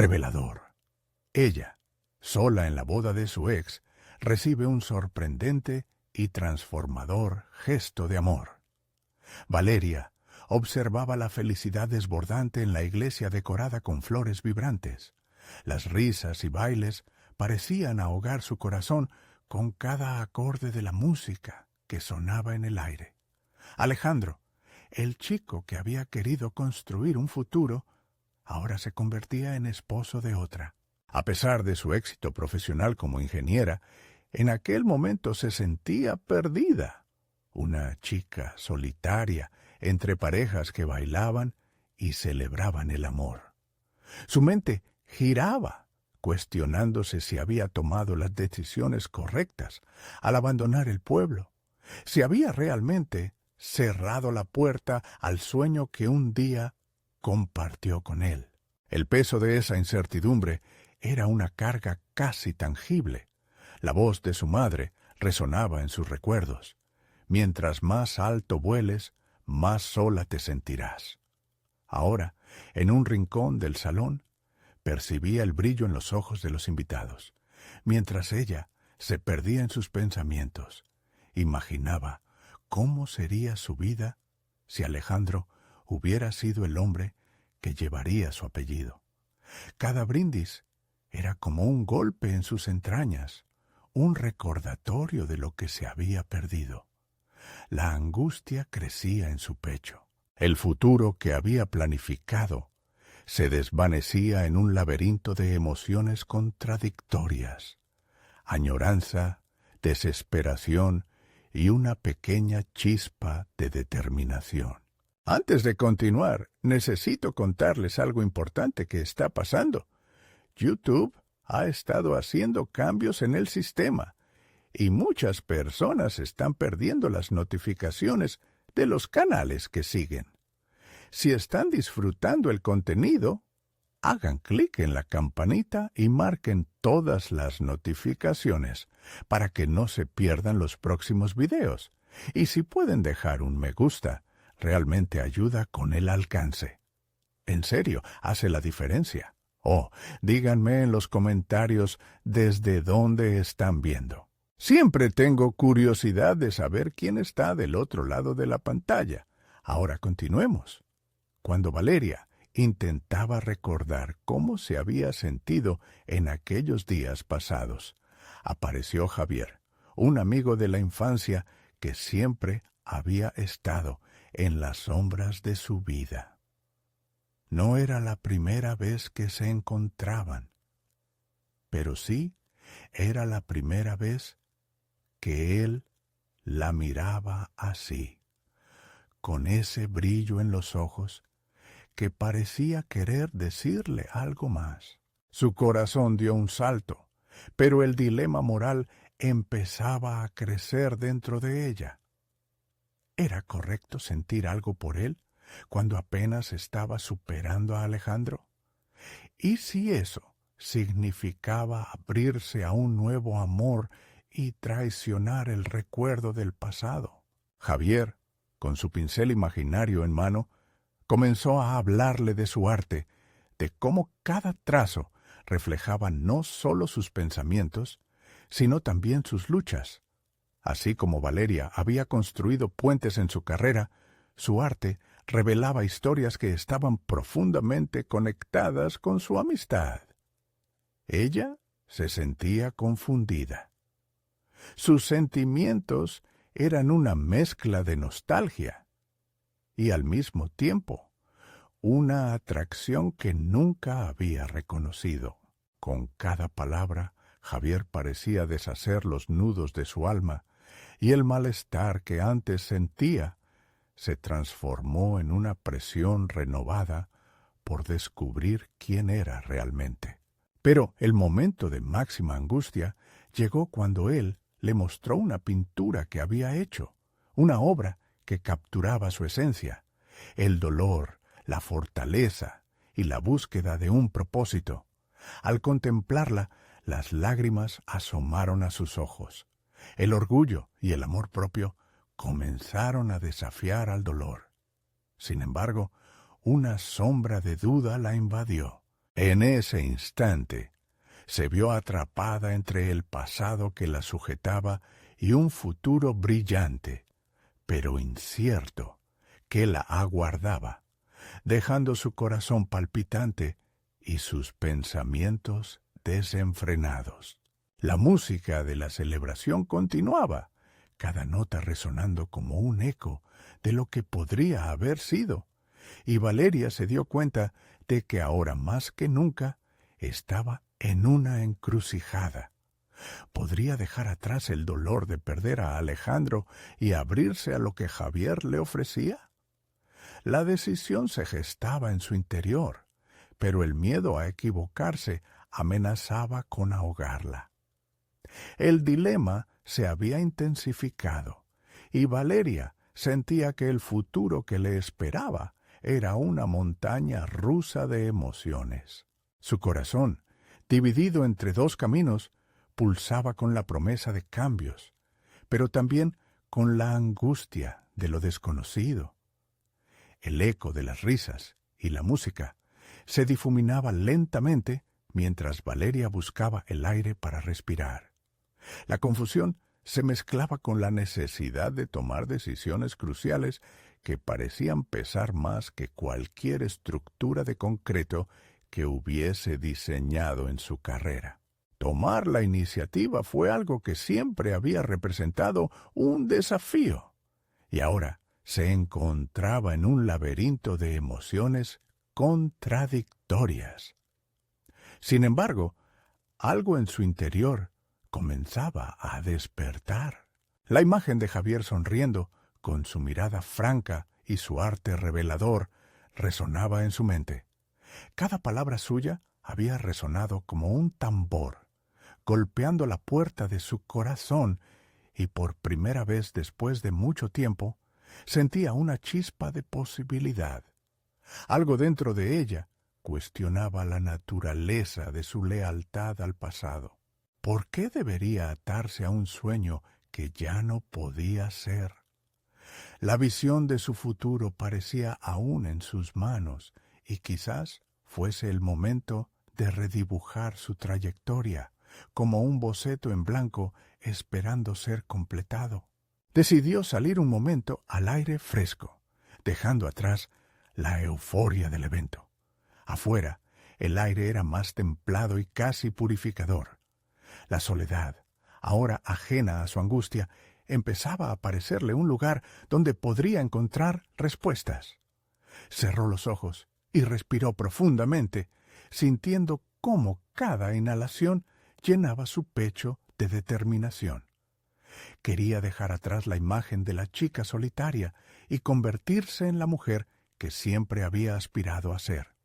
Revelador. Ella, sola en la boda de su ex, recibe un sorprendente y transformador gesto de amor. Valeria observaba la felicidad desbordante en la iglesia decorada con flores vibrantes. Las risas y bailes parecían ahogar su corazón con cada acorde de la música que sonaba en el aire. Alejandro, el chico que había querido construir un futuro, ahora se convertía en esposo de otra. A pesar de su éxito profesional como ingeniera, en aquel momento se sentía perdida. Una chica solitaria entre parejas que bailaban y celebraban el amor. Su mente giraba, cuestionándose si había tomado las decisiones correctas al abandonar el pueblo, si había realmente cerrado la puerta al sueño que un día compartió con él. El peso de esa incertidumbre era una carga casi tangible. La voz de su madre resonaba en sus recuerdos. Mientras más alto vueles, más sola te sentirás. Ahora, en un rincón del salón, percibía el brillo en los ojos de los invitados. Mientras ella se perdía en sus pensamientos, imaginaba cómo sería su vida si Alejandro hubiera sido el hombre que llevaría su apellido. Cada brindis era como un golpe en sus entrañas, un recordatorio de lo que se había perdido. La angustia crecía en su pecho. El futuro que había planificado se desvanecía en un laberinto de emociones contradictorias. Añoranza, desesperación y una pequeña chispa de determinación. Antes de continuar, necesito contarles algo importante que está pasando. YouTube ha estado haciendo cambios en el sistema y muchas personas están perdiendo las notificaciones de los canales que siguen. Si están disfrutando el contenido, hagan clic en la campanita y marquen todas las notificaciones para que no se pierdan los próximos videos. Y si pueden dejar un me gusta, realmente ayuda con el alcance. En serio, hace la diferencia. Díganme en los comentarios desde dónde están viendo. Siempre tengo curiosidad de saber quién está del otro lado de la pantalla. Ahora continuemos. Cuando Valeria intentaba recordar cómo se había sentido en aquellos días pasados, apareció Javier, un amigo de la infancia que siempre había estado en las sombras de su vida. No era la primera vez que se encontraban, pero sí era la primera vez que él la miraba así, con ese brillo en los ojos que parecía querer decirle algo más. Su corazón dio un salto, pero el dilema moral empezaba a crecer dentro de ella. ¿Era correcto sentir algo por él cuando apenas estaba superando a Alejandro? ¿Y si eso significaba abrirse a un nuevo amor y traicionar el recuerdo del pasado? Javier, con su pincel imaginario en mano, comenzó a hablarle de su arte, de cómo cada trazo reflejaba no solo sus pensamientos, sino también sus luchas. Así como Valeria había construido puentes en su carrera, su arte revelaba historias que estaban profundamente conectadas con su amistad. Ella se sentía confundida. Sus sentimientos eran una mezcla de nostalgia y al mismo tiempo una atracción que nunca había reconocido. Con cada palabra, Javier parecía deshacer los nudos de su alma, y el malestar que antes sentía se transformó en una presión renovada por descubrir quién era realmente. Pero el momento de máxima angustia llegó cuando él le mostró una pintura que había hecho, una obra que capturaba su esencia, el dolor, la fortaleza y la búsqueda de un propósito. Al contemplarla, las lágrimas asomaron a sus ojos. El orgullo y el amor propio comenzaron a desafiar al dolor. Sin embargo, una sombra de duda la invadió. En ese instante, se vio atrapada entre el pasado que la sujetaba y un futuro brillante, pero incierto, que la aguardaba, dejando su corazón palpitante y sus pensamientos desenfrenados. La música de la celebración continuaba, cada nota resonando como un eco de lo que podría haber sido, y Valeria se dio cuenta de que ahora más que nunca estaba en una encrucijada. ¿Podría dejar atrás el dolor de perder a Alejandro y abrirse a lo que Javier le ofrecía? La decisión se gestaba en su interior, pero el miedo a equivocarse amenazaba con ahogarla. El dilema se había intensificado, y Valeria sentía que el futuro que le esperaba era una montaña rusa de emociones. Su corazón, dividido entre dos caminos, pulsaba con la promesa de cambios, pero también con la angustia de lo desconocido. El eco de las risas y la música se difuminaba lentamente mientras Valeria buscaba el aire para respirar. La confusión se mezclaba con la necesidad de tomar decisiones cruciales que parecían pesar más que cualquier estructura de concreto que hubiese diseñado en su carrera. Tomar la iniciativa fue algo que siempre había representado un desafío, y ahora se encontraba en un laberinto de emociones contradictorias. Sin embargo, algo en su interior comenzaba a despertar. La imagen de Javier sonriendo, con su mirada franca y su arte revelador, resonaba en su mente. Cada palabra suya había resonado como un tambor, golpeando la puerta de su corazón, y por primera vez después de mucho tiempo, sentía una chispa de posibilidad. Algo dentro de ella cuestionaba la naturaleza de su lealtad al pasado. ¿Por qué debería atarse a un sueño que ya no podía ser? La visión de su futuro parecía aún en sus manos, y quizás fuese el momento de redibujar su trayectoria, como un boceto en blanco esperando ser completado. Decidió salir un momento al aire fresco, dejando atrás la euforia del evento. Afuera, el aire era más templado y casi purificador. La soledad, ahora ajena a su angustia, empezaba a parecerle un lugar donde podría encontrar respuestas. Cerró los ojos y respiró profundamente, sintiendo cómo cada inhalación llenaba su pecho de determinación. Quería dejar atrás la imagen de la chica solitaria y convertirse en la mujer que siempre había aspirado a ser,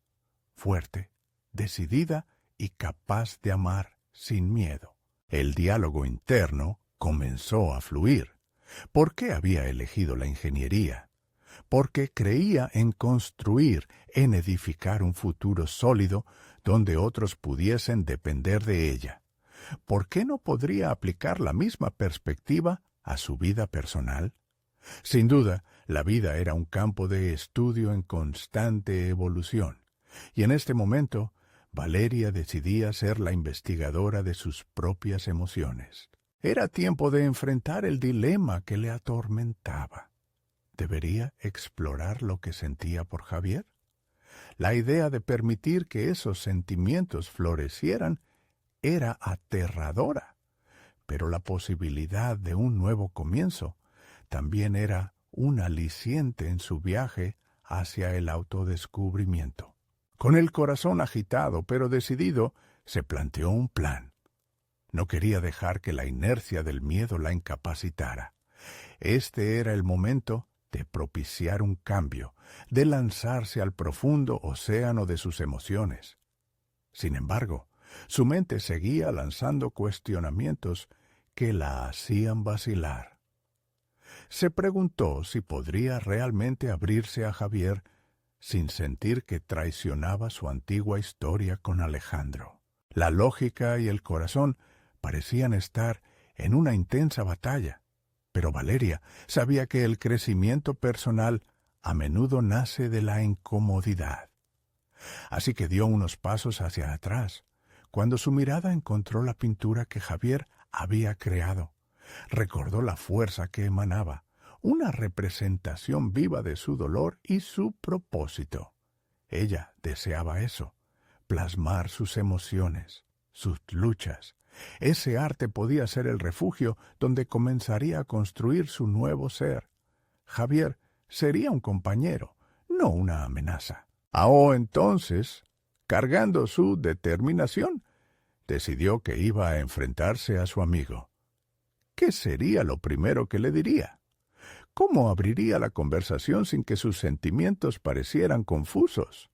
fuerte, decidida y capaz de amar sin miedo. El diálogo interno comenzó a fluir. ¿Por qué había elegido la ingeniería? Porque creía en construir, en edificar un futuro sólido donde otros pudiesen depender de ella. ¿Por qué no podría aplicar la misma perspectiva a su vida personal? Sin duda, la vida era un campo de estudio en constante evolución, y en este momento Valeria decidía ser la investigadora de sus propias emociones. Era tiempo de enfrentar el dilema que le atormentaba. ¿Debería explorar lo que sentía por Javier? La idea de permitir que esos sentimientos florecieran era aterradora, pero la posibilidad de un nuevo comienzo también era un aliciente en su viaje hacia el autodescubrimiento. Con el corazón agitado pero decidido, se planteó un plan. No quería dejar que la inercia del miedo la incapacitara. Este era el momento de propiciar un cambio, de lanzarse al profundo océano de sus emociones. Sin embargo, su mente seguía lanzando cuestionamientos que la hacían vacilar. Se preguntó si podría realmente abrirse a Javier sin sentir que traicionaba su antigua historia con Alejandro. La lógica y el corazón parecían estar en una intensa batalla, pero Valeria sabía que el crecimiento personal a menudo nace de la incomodidad. Así que dio unos pasos hacia atrás, cuando su mirada encontró la pintura que Javier había creado. Recordó la fuerza que emanaba, una representación viva de su dolor y su propósito. Ella deseaba eso, plasmar sus emociones, sus luchas. Ese arte podía ser el refugio donde comenzaría a construir su nuevo ser. Javier sería un compañero, no una amenaza. Entonces, cargando su determinación, decidió que iba a enfrentarse a su amigo. ¿Qué sería lo primero que le diría? ¿Cómo abriría la conversación sin que sus sentimientos parecieran confusos?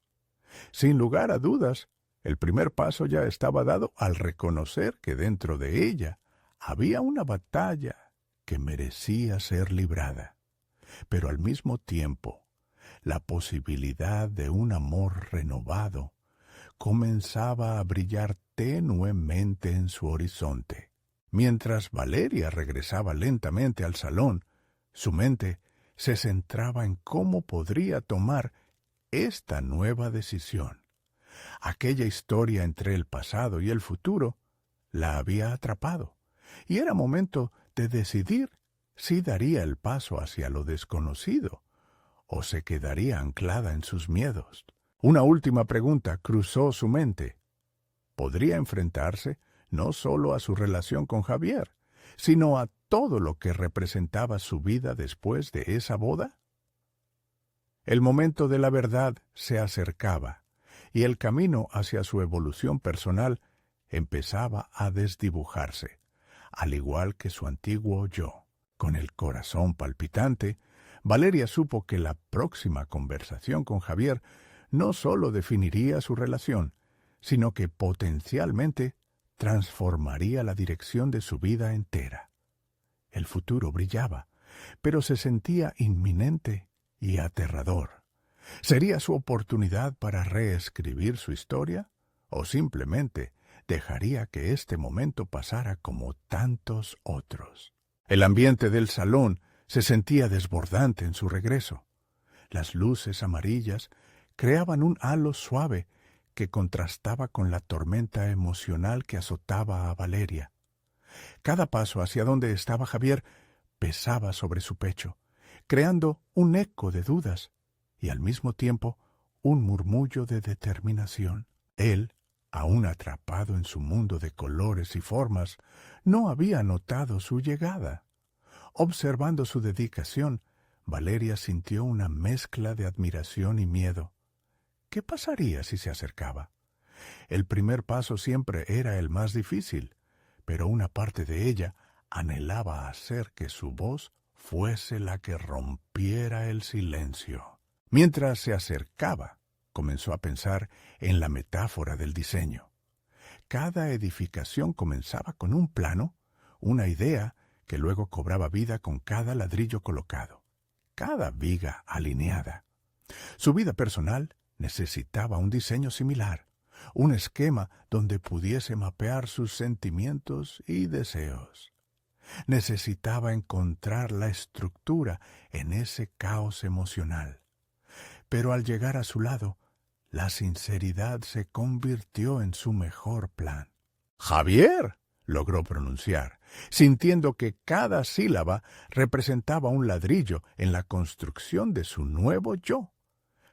Sin lugar a dudas, el primer paso ya estaba dado al reconocer que dentro de ella había una batalla que merecía ser librada. Pero al mismo tiempo, la posibilidad de un amor renovado comenzaba a brillar tenuemente en su horizonte. Mientras Valeria regresaba lentamente al salón, su mente se centraba en cómo podría tomar esta nueva decisión. Aquella historia entre el pasado y el futuro la había atrapado, y era momento de decidir si daría el paso hacia lo desconocido o se quedaría anclada en sus miedos. Una última pregunta cruzó su mente. ¿Podría enfrentarse no solo a su relación con Javier, sino a todo lo que representaba su vida después de esa boda? El momento de la verdad se acercaba, y el camino hacia su evolución personal empezaba a desdibujarse, al igual que su antiguo yo. Con el corazón palpitante, Valeria supo que la próxima conversación con Javier no solo definiría su relación, sino que potencialmente transformaría la dirección de su vida entera. El futuro brillaba, pero se sentía inminente y aterrador. ¿Sería su oportunidad para reescribir su historia? ¿O simplemente dejaría que este momento pasara como tantos otros? El ambiente del salón se sentía desbordante en su regreso. Las luces amarillas creaban un halo suave que contrastaba con la tormenta emocional que azotaba a Valeria. Cada paso hacia donde estaba Javier pesaba sobre su pecho, creando un eco de dudas y al mismo tiempo un murmullo de determinación. Él, aún atrapado en su mundo de colores y formas, no había notado su llegada. Observando su dedicación, Valeria sintió una mezcla de admiración y miedo. ¿Qué pasaría si se acercaba? El primer paso siempre era el más difícil, pero una parte de ella anhelaba hacer que su voz fuese la que rompiera el silencio. Mientras se acercaba, comenzó a pensar en la metáfora del diseño. Cada edificación comenzaba con un plano, una idea que luego cobraba vida con cada ladrillo colocado, cada viga alineada. Su vida personal necesitaba un diseño similar, un esquema donde pudiese mapear sus sentimientos y deseos. Necesitaba encontrar la estructura en ese caos emocional. Pero al llegar a su lado, la sinceridad se convirtió en su mejor plan. «¡Javier!», logró pronunciar, sintiendo que cada sílaba representaba un ladrillo en la construcción de su nuevo yo.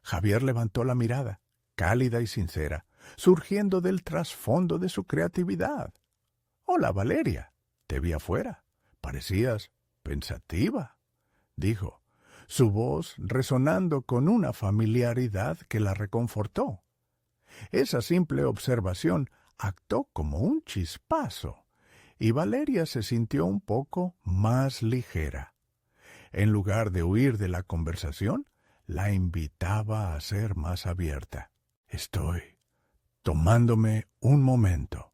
Javier levantó la mirada, cálida y sincera, surgiendo del trasfondo de su creatividad. «Hola, Valeria, te vi afuera. Parecías pensativa», dijo, su voz resonando con una familiaridad que la reconfortó. Esa simple observación actuó como un chispazo, y Valeria se sintió un poco más ligera. En lugar de huir de la conversación, la invitaba a ser más abierta. «Estoy tomándome un momento»,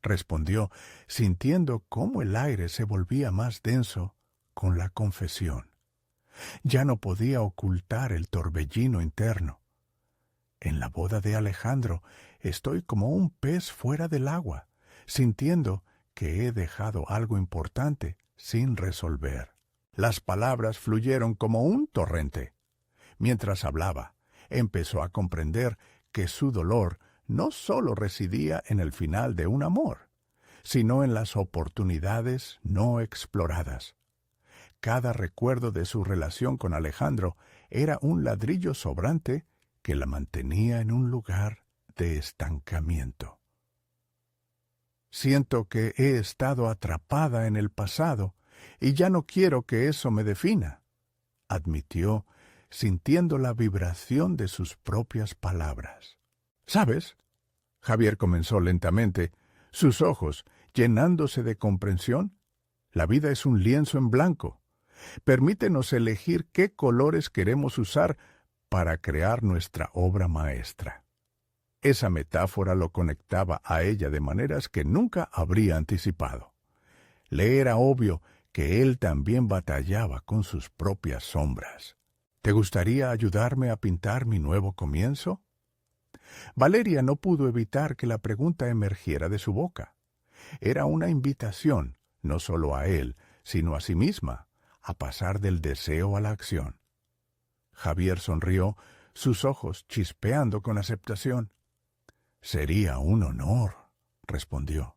respondió, sintiendo cómo el aire se volvía más denso con la confesión. Ya no podía ocultar el torbellino interno. «En la boda de Alejandro estoy como un pez fuera del agua, sintiendo que he dejado algo importante sin resolver». Las palabras fluyeron como un torrente. Mientras hablaba, empezó a comprender que su dolor no solo residía en el final de un amor, sino en las oportunidades no exploradas. Cada recuerdo de su relación con Alejandro era un ladrillo sobrante que la mantenía en un lugar de estancamiento. Siento que he estado atrapada en el pasado y ya no quiero que eso me defina, admitió, sintiendo la vibración de sus propias palabras. ¿Sabes? Javier comenzó lentamente, sus ojos llenándose de comprensión. La vida es un lienzo en blanco. Permítenos elegir qué colores queremos usar para crear nuestra obra maestra. Esa metáfora lo conectaba a ella de maneras que nunca habría anticipado. Le era obvio que él también batallaba con sus propias sombras. ¿Te gustaría ayudarme a pintar mi nuevo comienzo? Valeria no pudo evitar que la pregunta emergiera de su boca. Era una invitación, no solo a él, sino a sí misma, a pasar del deseo a la acción. Javier sonrió, sus ojos chispeando con aceptación. «Sería un honor», respondió.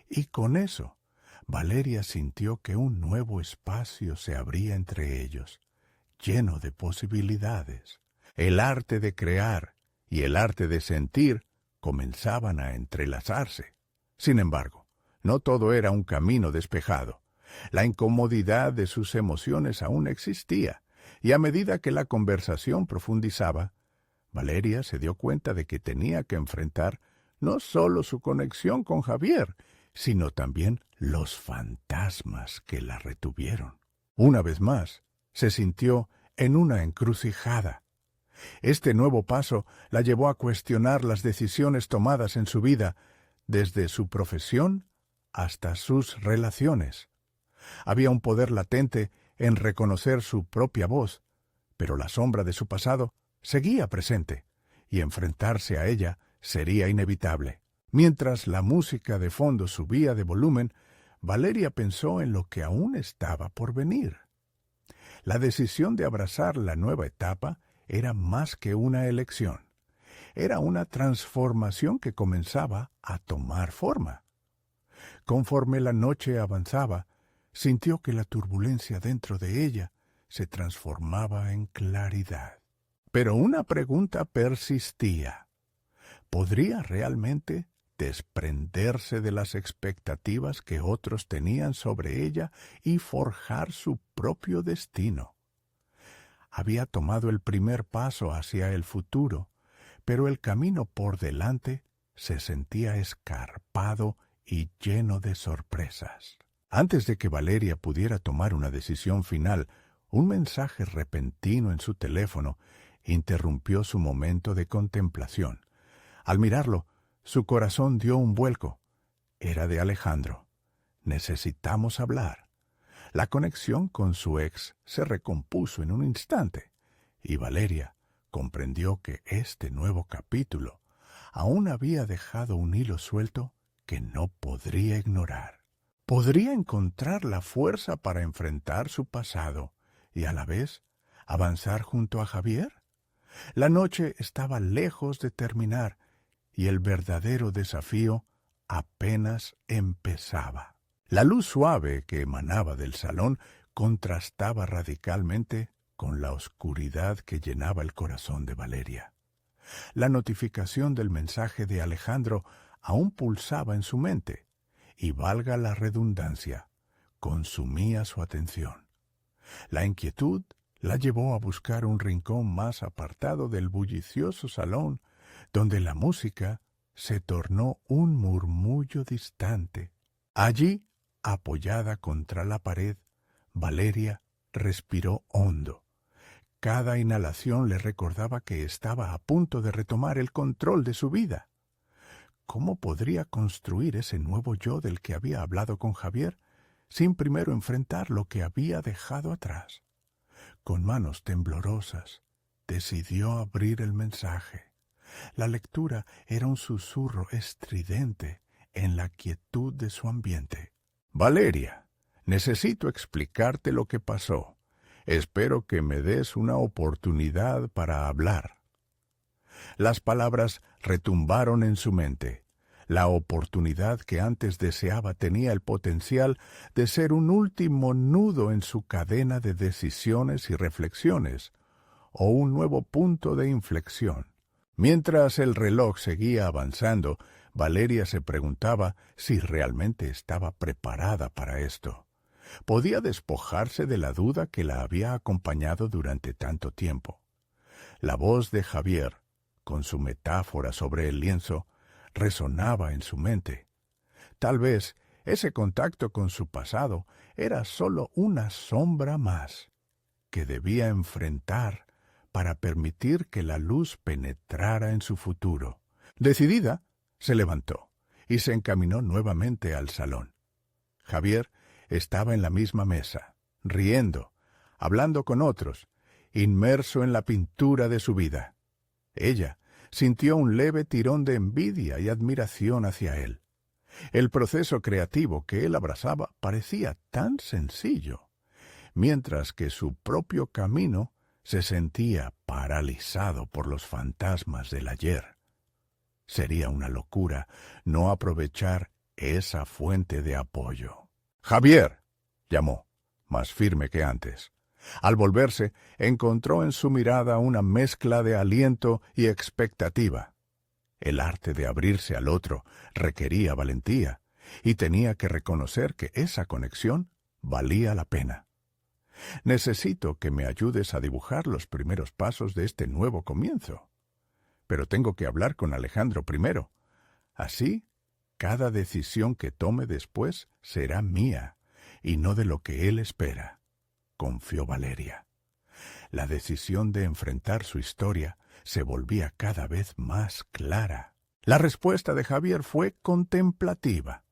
Y con eso, Valeria sintió que un nuevo espacio se abría entre ellos, lleno de posibilidades. El arte de crear y el arte de sentir comenzaban a entrelazarse. Sin embargo, no todo era un camino despejado. La incomodidad de sus emociones aún existía, y a medida que la conversación profundizaba, Valeria se dio cuenta de que tenía que enfrentar no solo su conexión con Javier, sino también los fantasmas que la retuvieron. Una vez más, se sintió en una encrucijada. Este nuevo paso la llevó a cuestionar las decisiones tomadas en su vida, desde su profesión hasta sus relaciones. Había un poder latente en reconocer su propia voz, pero la sombra de su pasado seguía presente, y enfrentarse a ella sería inevitable. Mientras la música de fondo subía de volumen, Valeria pensó en lo que aún estaba por venir. La decisión de abrazar la nueva etapa era más que una elección. Era una transformación que comenzaba a tomar forma. Conforme la noche avanzaba, sintió que la turbulencia dentro de ella se transformaba en claridad. Pero una pregunta persistía. ¿Podría realmente desprenderse de las expectativas que otros tenían sobre ella y forjar su propio destino? Había tomado el primer paso hacia el futuro, pero el camino por delante se sentía escarpado y lleno de sorpresas. Antes de que Valeria pudiera tomar una decisión final, un mensaje repentino en su teléfono interrumpió su momento de contemplación. Al mirarlo, su corazón dio un vuelco. Era de Alejandro. «Necesitamos hablar». La conexión con su ex se recompuso en un instante, y Valeria comprendió que este nuevo capítulo aún había dejado un hilo suelto que no podría ignorar. ¿Podría encontrar la fuerza para enfrentar su pasado y a la vez avanzar junto a Javier? La noche estaba lejos de terminar y el verdadero desafío apenas empezaba. La luz suave que emanaba del salón contrastaba radicalmente con la oscuridad que llenaba el corazón de Valeria. La notificación del mensaje de Alejandro aún pulsaba en su mente, y valga la redundancia, consumía su atención. La inquietud la llevó a buscar un rincón más apartado del bullicioso salón, donde la música se tornó un murmullo distante. Allí, apoyada contra la pared, Valeria respiró hondo. Cada inhalación le recordaba que estaba a punto de retomar el control de su vida. ¿Cómo podría construir ese nuevo yo del que había hablado con Javier, sin primero enfrentar lo que había dejado atrás? Con manos temblorosas, decidió abrir el mensaje. La lectura era un susurro estridente en la quietud de su ambiente. «Valeria, necesito explicarte lo que pasó. Espero que me des una oportunidad para hablar». Las palabras retumbaron en su mente. La oportunidad que antes deseaba tenía el potencial de ser un último nudo en su cadena de decisiones y reflexiones, o un nuevo punto de inflexión. Mientras el reloj seguía avanzando, Valeria se preguntaba si realmente estaba preparada para esto. ¿Podía despojarse de la duda que la había acompañado durante tanto tiempo? La voz de Javier, con su metáfora sobre el lienzo, resonaba en su mente. Tal vez ese contacto con su pasado era solo una sombra más que debía enfrentar para permitir que la luz penetrara en su futuro. Decidida, se levantó y se encaminó nuevamente al salón. Javier estaba en la misma mesa, riendo, hablando con otros, inmerso en la pintura de su vida. Ella sintió un leve tirón de envidia y admiración hacia él. El proceso creativo que él abrazaba parecía tan sencillo, mientras que su propio camino se sentía paralizado por los fantasmas del ayer. Sería una locura no aprovechar esa fuente de apoyo. «¡Javier!», llamó, más firme que antes. Al volverse, encontró en su mirada una mezcla de aliento y expectativa. El arte de abrirse al otro requería valentía, y tenía que reconocer que esa conexión valía la pena. «Necesito que me ayudes a dibujar los primeros pasos de este nuevo comienzo. Pero tengo que hablar con Alejandro primero. Así, cada decisión que tome después será mía, y no de lo que él espera», confió Valeria. La decisión de enfrentar su historia se volvía cada vez más clara. La respuesta de Javier fue contemplativa.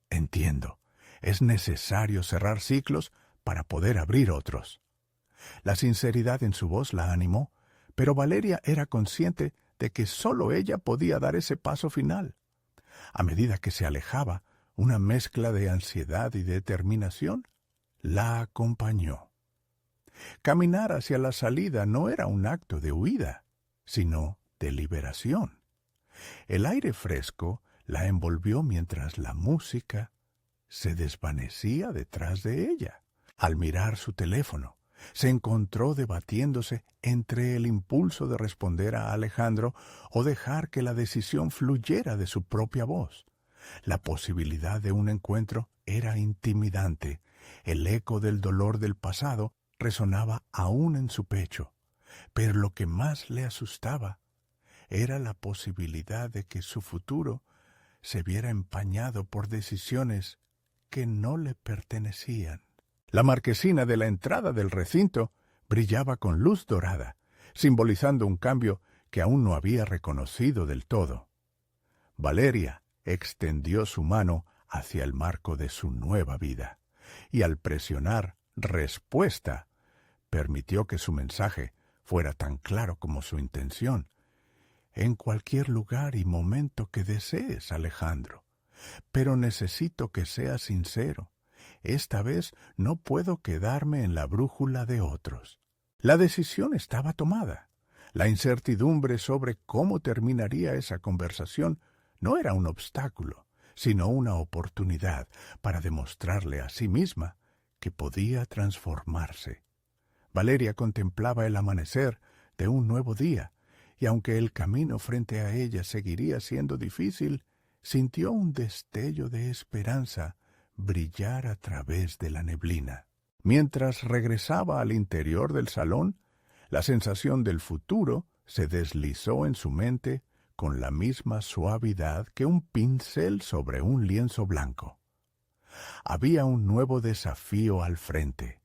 «Entiendo. Es necesario cerrar ciclos para poder abrir otros». La sinceridad en su voz la animó, pero Valeria era consciente de que sólo ella podía dar ese paso final. A medida que se alejaba, una mezcla de ansiedad y determinación la acompañó. Caminar hacia la salida no era un acto de huida, sino de liberación. El aire fresco la envolvió mientras la música se desvanecía detrás de ella. Al mirar su teléfono, se encontró debatiéndose entre el impulso de responder a Alejandro o dejar que la decisión fluyera de su propia voz. La posibilidad de un encuentro era intimidante. El eco del dolor del pasado resonaba aún en su pecho, pero lo que más le asustaba era la posibilidad de que su futuro se viera empañado por decisiones que no le pertenecían. La marquesina de la entrada del recinto brillaba con luz dorada, simbolizando un cambio que aún no había reconocido del todo. Valeria extendió su mano hacia el marco de su nueva vida, y al presionar «Respuesta», permitió que su mensaje fuera tan claro como su intención. «En cualquier lugar y momento que desees, Alejandro, pero necesito que seas sincero. Esta vez no puedo quedarme en la brújula de otros». La decisión estaba tomada. La incertidumbre sobre cómo terminaría esa conversación no era un obstáculo, sino una oportunidad para demostrarle a sí misma que podía transformarse. Valeria contemplaba el amanecer de un nuevo día, y aunque el camino frente a ella seguiría siendo difícil, sintió un destello de esperanza brillar a través de la neblina. Mientras regresaba al interior del salón, la sensación del futuro se deslizó en su mente con la misma suavidad que un pincel sobre un lienzo blanco. Había un nuevo desafío al frente,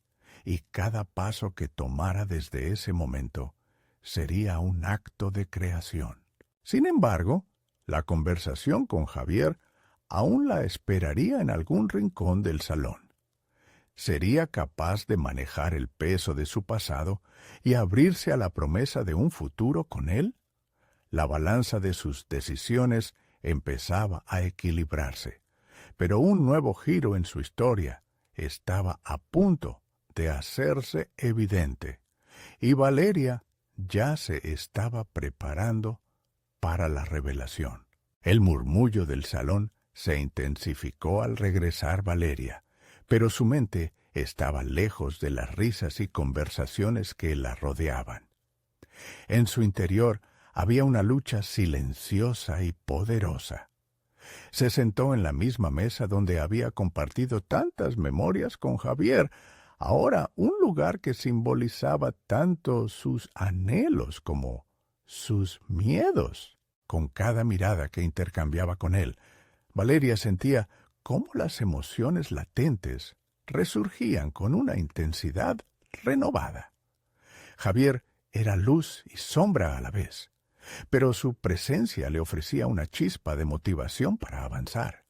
y cada paso que tomara desde ese momento sería un acto de creación. Sin embargo, la conversación con Javier aún la esperaría en algún rincón del salón. ¿Sería capaz de manejar el peso de su pasado y abrirse a la promesa de un futuro con él? La balanza de sus decisiones empezaba a equilibrarse, pero un nuevo giro en su historia estaba a punto de hacerse evidente, y Valeria ya se estaba preparando para la revelación. El murmullo del salón se intensificó al regresar Valeria, pero su mente estaba lejos de las risas y conversaciones que la rodeaban. En su interior había una lucha silenciosa y poderosa. Se sentó en la misma mesa donde había compartido tantas memorias con Javier, ahora un lugar que simbolizaba tanto sus anhelos como sus miedos. Con cada mirada que intercambiaba con él, Valeria sentía cómo las emociones latentes resurgían con una intensidad renovada. Javier era luz y sombra a la vez, pero su presencia le ofrecía una chispa de motivación para avanzar.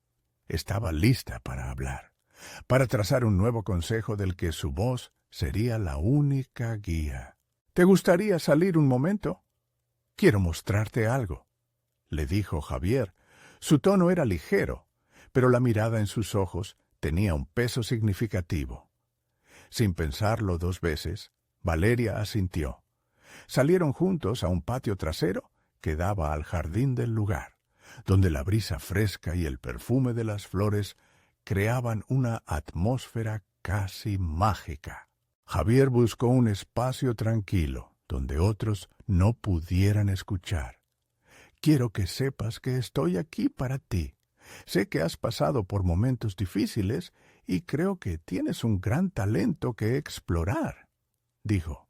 Estaba lista para hablar, para trazar un nuevo consejo del que su voz sería la única guía. ¿Te gustaría salir un momento? Quiero mostrarte algo, le dijo Javier. Su tono era ligero, pero la mirada en sus ojos tenía un peso significativo. Sin pensarlo 2 veces, Valeria asintió. Salieron juntos a un patio trasero que daba al jardín del lugar, donde la brisa fresca y el perfume de las flores creaban una atmósfera casi mágica. Javier buscó un espacio tranquilo, donde otros no pudieran escuchar. Quiero que sepas que estoy aquí para ti. Sé que has pasado por momentos difíciles y creo que tienes un gran talento que explorar, dijo.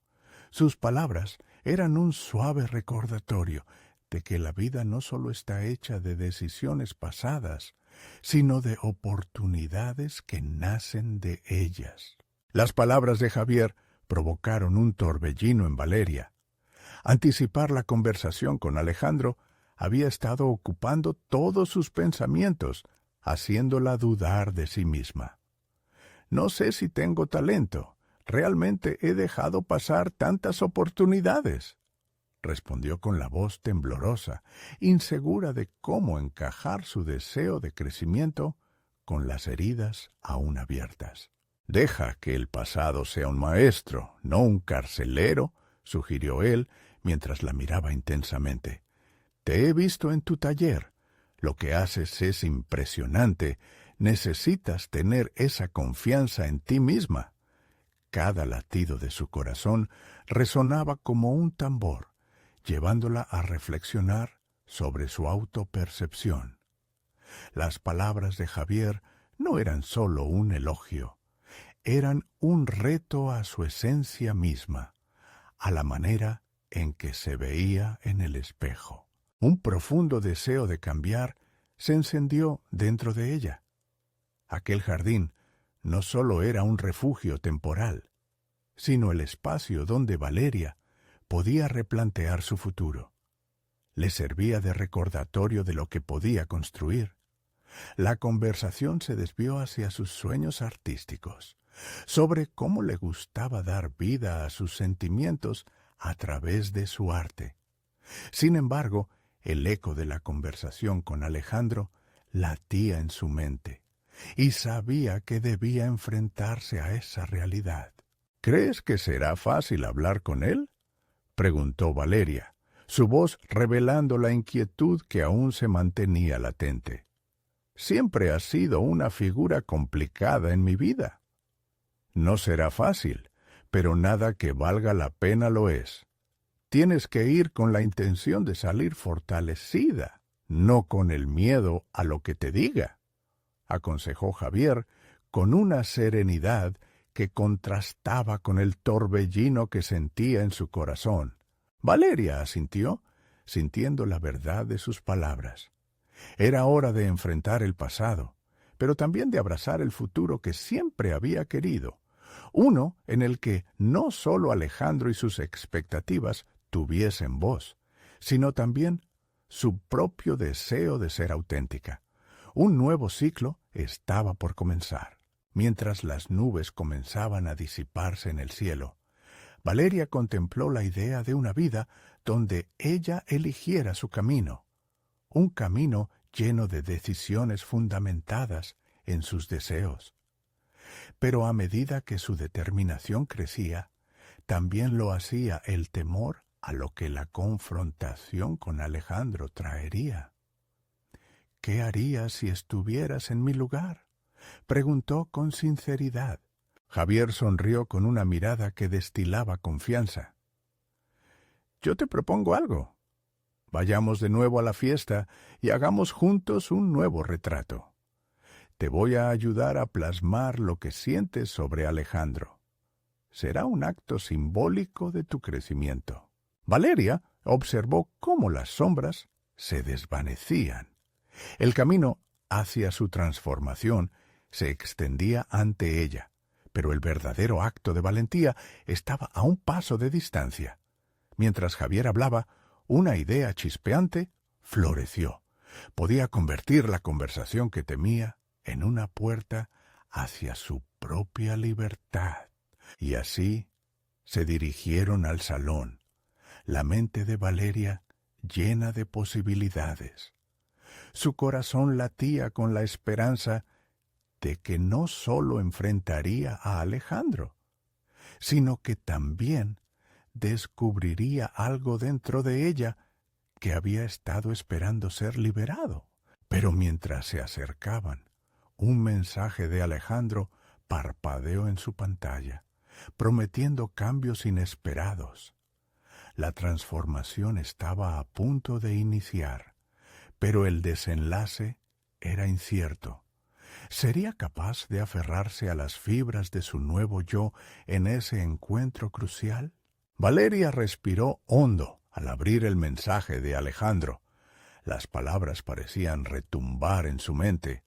Sus palabras eran un suave recordatorio de que la vida no solo está hecha de decisiones pasadas, sino de oportunidades que nacen de ellas. Las palabras de Javier provocaron un torbellino en Valeria. Anticipar la conversación con Alejandro había estado ocupando todos sus pensamientos, haciéndola dudar de sí misma. No sé si tengo talento. Realmente he dejado pasar tantas oportunidades, respondió con la voz temblorosa, insegura de cómo encajar su deseo de crecimiento con las heridas aún abiertas. Deja que el pasado sea un maestro, no un carcelero, sugirió él mientras la miraba intensamente. Te he visto en tu taller. Lo que haces es impresionante. Necesitas tener esa confianza en ti misma. Cada latido de su corazón resonaba como un tambor, llevándola a reflexionar sobre su autopercepción. Las palabras de Javier no eran solo un elogio, eran un reto a su esencia misma, a la manera en que se veía en el espejo. Un profundo deseo de cambiar se encendió dentro de ella. Aquel jardín no solo era un refugio temporal, sino el espacio donde Valeria podía replantear su futuro. Le servía de recordatorio de lo que podía construir. La conversación se desvió hacia sus sueños artísticos, sobre cómo le gustaba dar vida a sus sentimientos a través de su arte. Sin embargo, el eco de la conversación con Alejandro latía en su mente, y sabía que debía enfrentarse a esa realidad. ¿Crees que será fácil hablar con él?, preguntó Valeria, su voz revelando la inquietud que aún se mantenía latente. Siempre has sido una figura complicada en mi vida. No será fácil, pero nada que valga la pena lo es. Tienes que ir con la intención de salir fortalecida, no con el miedo a lo que te diga, aconsejó Javier con una serenidad que contrastaba con el torbellino que sentía en su corazón. Valeria asintió, sintiendo la verdad de sus palabras. Era hora de enfrentar el pasado, pero también de abrazar el futuro que siempre había querido, uno en el que no solo Alejandro y sus expectativas tuviesen voz, sino también su propio deseo de ser auténtica. Un nuevo ciclo estaba por comenzar. Mientras las nubes comenzaban a disiparse en el cielo, Valeria contempló la idea de una vida donde ella eligiera su camino, un camino lleno de decisiones fundamentadas en sus deseos. Pero a medida que su determinación crecía, también lo hacía el temor a lo que la confrontación con Alejandro traería. —¿Qué harías si estuvieras en mi lugar? —preguntó con sinceridad. Javier sonrió con una mirada que destilaba confianza. —Yo te propongo algo. Vayamos de nuevo a la fiesta y hagamos juntos un nuevo retrato. Te voy a ayudar a plasmar lo que sientes sobre Alejandro. Será un acto simbólico de tu crecimiento. Valeria observó cómo las sombras se desvanecían. El camino hacia su transformación se extendía ante ella, pero el verdadero acto de valentía estaba a un paso de distancia. Mientras Javier hablaba, una idea chispeante floreció. Podía convertir la conversación que temía en una puerta hacia su propia libertad. Y así se dirigieron al salón, la mente de Valeria llena de posibilidades. Su corazón latía con la esperanza de que no solo enfrentaría a Alejandro, sino que también descubriría algo dentro de ella que había estado esperando ser liberado. Pero mientras se acercaban, un mensaje de Alejandro parpadeó en su pantalla, prometiendo cambios inesperados. La transformación estaba a punto de iniciar, pero el desenlace era incierto. ¿Sería capaz de aferrarse a las fibras de su nuevo yo en ese encuentro crucial? Valeria respiró hondo al abrir el mensaje de Alejandro. Las palabras parecían retumbar en su mente,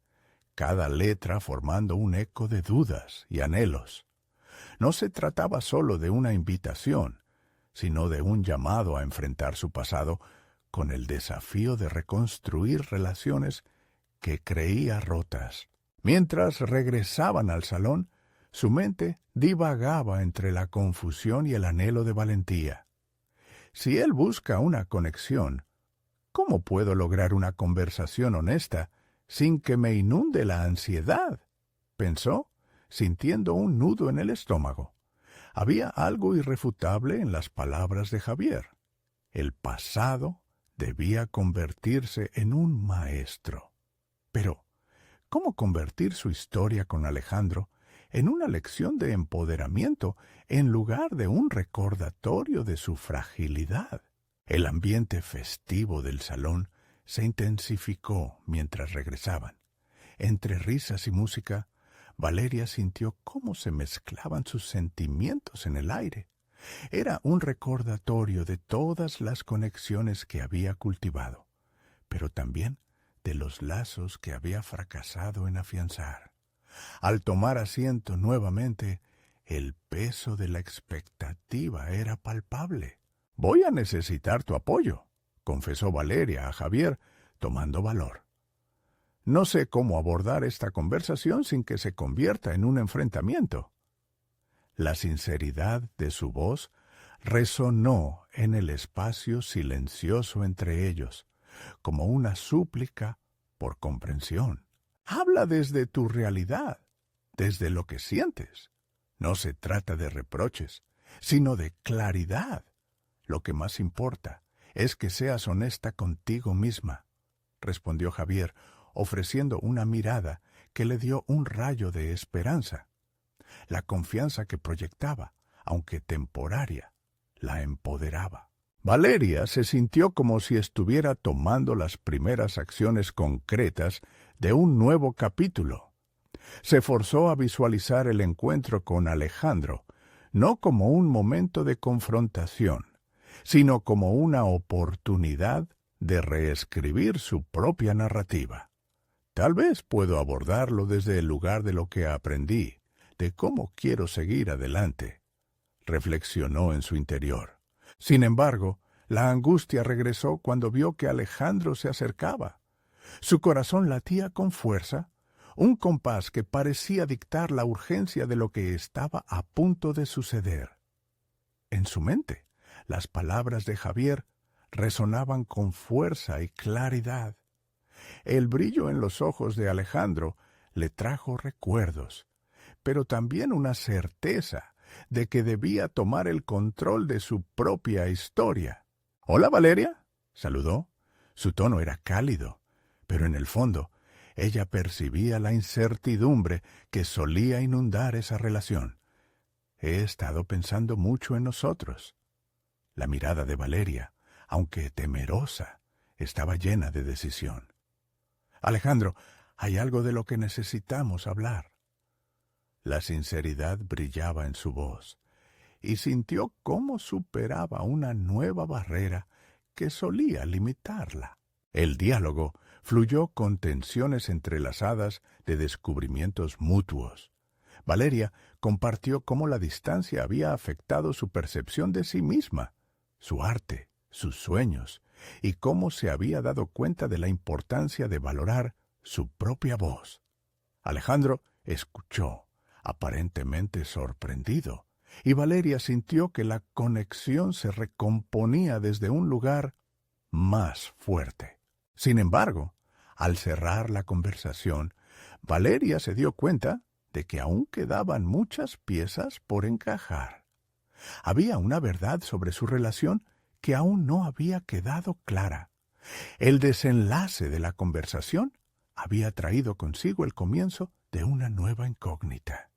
cada letra formando un eco de dudas y anhelos. No se trataba solo de una invitación, sino de un llamado a enfrentar su pasado con el desafío de reconstruir relaciones que creía rotas. Mientras regresaban al salón, su mente divagaba entre la confusión y el anhelo de valentía. Si él busca una conexión, ¿cómo puedo lograr una conversación honesta sin que me inunde la ansiedad? Pensó, sintiendo un nudo en el estómago. Había algo irrefutable en las palabras de Javier. El pasado debía convertirse en un maestro. Pero, ¿cómo convertir su historia con Alejandro en una lección de empoderamiento en lugar de un recordatorio de su fragilidad? El ambiente festivo del salón se intensificó mientras regresaban. Entre risas y música, Valeria sintió cómo se mezclaban sus sentimientos en el aire. Era un recordatorio de todas las conexiones que había cultivado, pero también de los lazos que había fracasado en afianzar. Al tomar asiento nuevamente, el peso de la expectativa era palpable. «Voy a necesitar tu apoyo», confesó Valeria a Javier, tomando valor. «No sé cómo abordar esta conversación sin que se convierta en un enfrentamiento». La sinceridad de su voz resonó en el espacio silencioso entre ellos, como una súplica por comprensión. «Habla desde tu realidad, desde lo que sientes. No se trata de reproches, sino de claridad. Lo que más importa es que seas honesta contigo misma», respondió Javier, ofreciendo una mirada que le dio un rayo de esperanza. La confianza que proyectaba, aunque temporaria, la empoderaba. Valeria se sintió como si estuviera tomando las primeras acciones concretas de un nuevo capítulo. Se forzó a visualizar el encuentro con Alejandro, no como un momento de confrontación, sino como una oportunidad de reescribir su propia narrativa. Tal vez puedo abordarlo desde el lugar de lo que aprendí, de cómo quiero seguir adelante, reflexionó en su interior. Sin embargo, la angustia regresó cuando vio que Alejandro se acercaba. Su corazón latía con fuerza, un compás que parecía dictar la urgencia de lo que estaba a punto de suceder. En su mente, las palabras de Javier resonaban con fuerza y claridad. El brillo en los ojos de Alejandro le trajo recuerdos, pero también una certeza de que debía tomar el control de su propia historia. «Hola, Valeria», saludó. Su tono era cálido, pero en el fondo ella percibía la incertidumbre que solía inundar esa relación. «He estado pensando mucho en nosotros». La mirada de Valeria, aunque temerosa, estaba llena de decisión. «Alejandro, hay algo de lo que necesitamos hablar». La sinceridad brillaba en su voz, y sintió cómo superaba una nueva barrera que solía limitarla. El diálogo fluyó con tensiones entrelazadas de descubrimientos mutuos. Valeria compartió cómo la distancia había afectado su percepción de sí misma, su arte, sus sueños, y cómo se había dado cuenta de la importancia de valorar su propia voz. Alejandro escuchó, aparentemente sorprendido, y Valeria sintió que la conexión se recomponía desde un lugar más fuerte. Sin embargo, al cerrar la conversación, Valeria se dio cuenta de que aún quedaban muchas piezas por encajar. Había una verdad sobre su relación que aún no había quedado clara. El desenlace de la conversación había traído consigo el comienzo de una nueva incógnita.